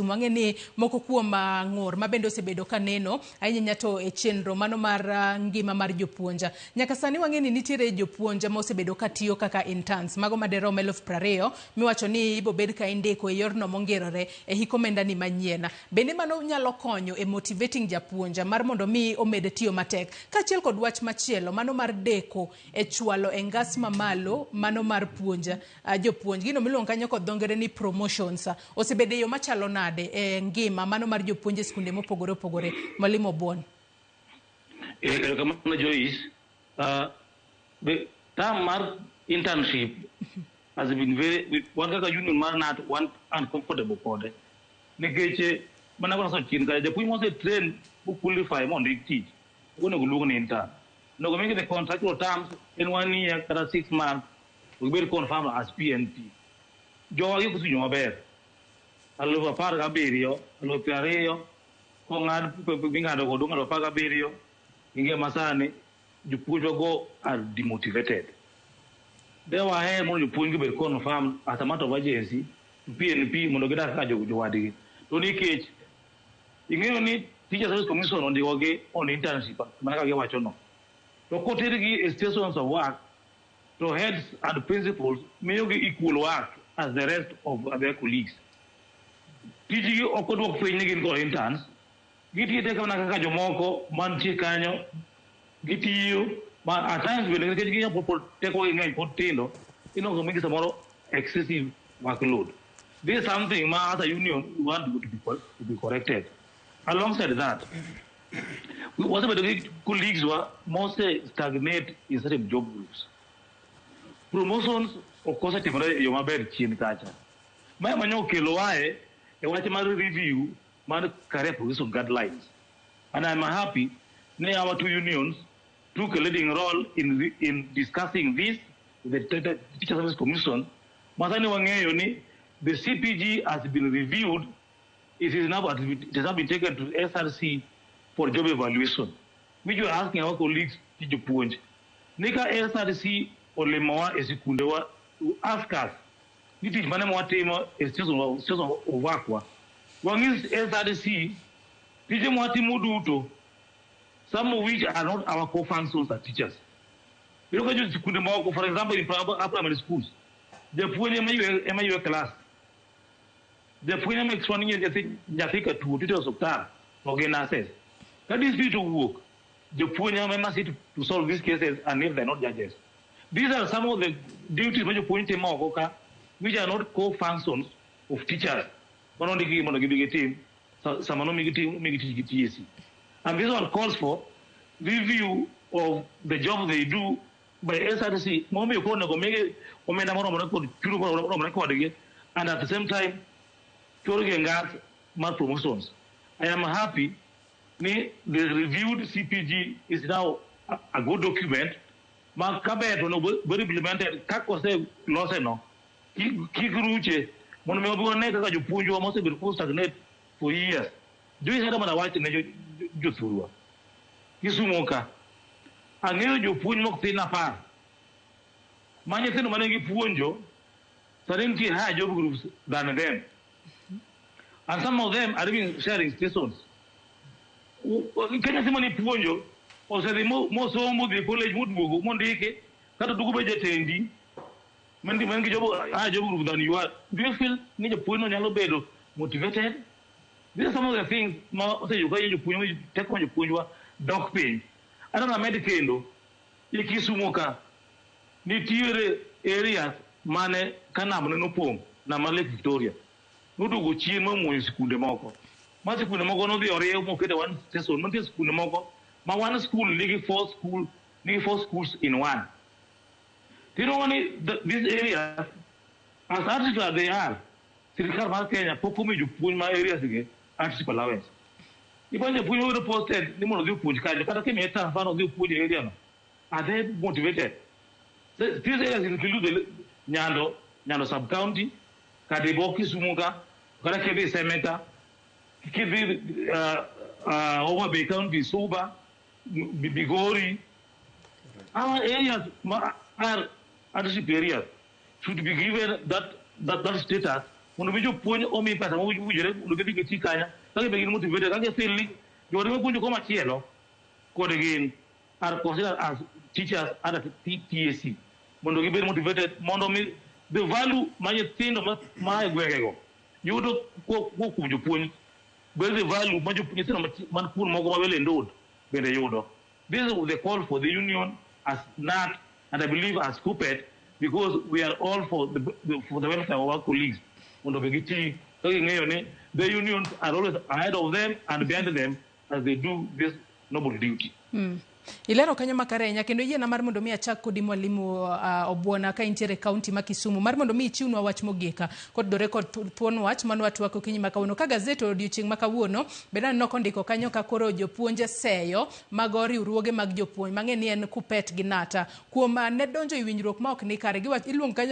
Mang'eni moko kuom ng'ur mabende osebedo kaneno ahinya to e chenro mano mar ngima mar jopuonja. Nyaka sani wang'eni nitiere jopuonja ma osebedo katiyo kaka interns mago maderom 20,000 miwacho ni ibo bed ka indiko e yorno mongirore e hik omenda ni manyien. Bende mano nyalo konyo e motivating japuonja mar mondo mi omed tiyo matek. Kaachiel kod wach machielo mano mar deko e chwalo e ngas mamalo mano mar puonja jopuonj. Gino miluongo kanyo kod dho ngere ni promotions osebedo yo machalo nade e ngima mano mar jopuonje skunde mopogore opogore. Mwalimu Obuon. Kamano Joyce, the term mar internship has been very one kaka union mar not one uncomfortable kode nikech mana kono so chin ka japuonj mose train who qualify mondo teach onego luong ni intern no make the contractual terms in 1 year kata 6 months will be confirmed as PNP jowa gi kusinyo maber 17,000 20,000 kong'ad bing'ado kod 17,000 inge masani jopuonj go are demotivated. They were here mondo jopuonj be confirm as a matter of urgency PNP mondo gidak ka jowadgi. To nikech ing'eyo ni Teacher Service Commission ondikogi on internship mana ka giwacho no. To kotergi e stations of work to heads and principals miyogi equal work as the rest of their colleagues. Tijgi ok odwok piny ni gin kod interns, gitiyo te kaka jomoko mantie kanyo, gitiyo, at times bende nikech ginya teko ng'eny pod tindo, inongo migi samoro excessive workload. This is something as a union we want to be corrected. Alongside that, we also the colleagues were mostly stagnate in certain job groups. Promotions of course timore yo maber chien kacha. Mae manyo kelo wae e wach mar review mar career progression guidelines. And I'm happy that our two unions took a leading role in discussing this with the Teacher Service Commission. Masani wangeyo ni the CPG has been reviewed. It has now been taken to SRC for job evaluation. Which you are asking our colleagues to japuonj. Nika SRC olemoa esikundewa to ask us. This is mana mwatema station of work. Wangis SRC tije mwati muduto, some of which are not our co-functions as teachers. You look at sikunde mwako, for example, in primary schools. Japuonj ema yue class. Japuonj ema explaining nyathi ka tuo tito osuptal ogen access. That is fit to work. Japuonj ema sit to solve these cases and if they're not judges. These are some of the duties which japuonj temo okoka, which are not co-functions of teachers. One only give a team, some TSC. And this one calls for review of the job they do by SRC. And at the same time, more promotions. I am happy the reviewed CPG is now a good document. Ma kabe to no very implemented. Kako se lose no. Kikuruche. Mono me obuon ne kaka jopuonj wa mose bir stagnate for years. Joyce hata mana wach ne jothurwa. Kisumoka. Ang'eyo jopuonj mok tin apar. Ma nyithindo mane gipuonjo sani nitie higher job groups than them. And some of them are even sharing stations. Kenya sima ni puonjo osedhi mosomo dhi college moduogo mondike kata dugo be jatendi man gi job group than you are. Do you feel ni japuonj no nyalo bedo motivated? These are some of the things ma oseyuka jopuonj teko jopuonjwa dok piny. Ana med kendo ikisumo ka nitiere areas mane kanam ne opong' na Lake Victoria. Nodugo chien mamuoyo sikunde moko. Ma sikunde moko nodhi oriew mokete one station. Mantie sikunde moko ma one school nigi four schools in one. You know these areas, as article as they are, Sirikal mar Kenya pok omi jopuonj ma areas gi artist allowance. Ipo jopuonj oyudo posted ni mondo odhi puonj kae kata kimiye transfer odhi puonj e area no. Are they motivated? These areas include the Nyando sub-county, Kadibo, Kisumu, kata kidhi Semeka, kidhi Homa Bay County, Suba, Bigori. Our areas are artist areas should be given that status mondo mi jopuonj omi pesa mowinjore mondo gidhi giti kanya ka gin motivated ka gifeel jowar mapuonjo koma chielo kod gin are considered as teachers at TSC mondo gibed motivated mondo mi the value ma nyithindo ma e gwengego yudo kuom jopuonj bed the value ma nyithindo man kuno moko ma wele ndod bende yudo. This is the call for the union as NAT and I believe as CUPET, because we are all for the welfare of our colleagues. The unions are always ahead of them and behind them as they do this noble duty. Ilero kanyo makarenya kendo yie na mar mondo mi achak kodi mwalimu Obuon ka intiere kaunti ma Kisumu mar mondo mi ichiwnwa wach mogika kod dore kod thuon wach mano watwako kinyi makawuono ka gazet odiochieng' makawuono bedan nokondiko kanyo ka koro jopuonje seyo mago riwruoge mag jopuonj mang'e ni en KUPET gi NATA kuom ne donjo i winjruok ma ok ni kare giwach iluong kanyo